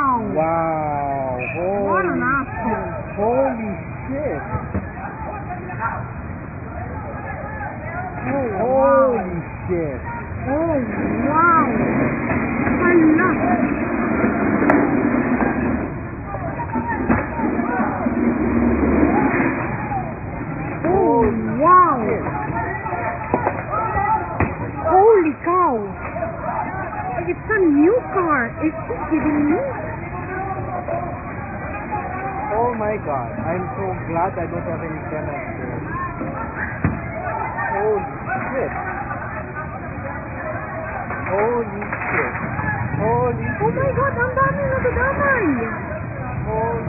Wow. What an asshole. Holy shit. Oh, Holy shit. Oh, wow. Hala. Oh, wow. Shit. Holy cow. It's a new car. Is he kidding me? Oh my god. I'm so glad I don't have any cameras there. Holy shit. Holy shit. Holy Oh my shit. God, ang dami nadadamay. Holy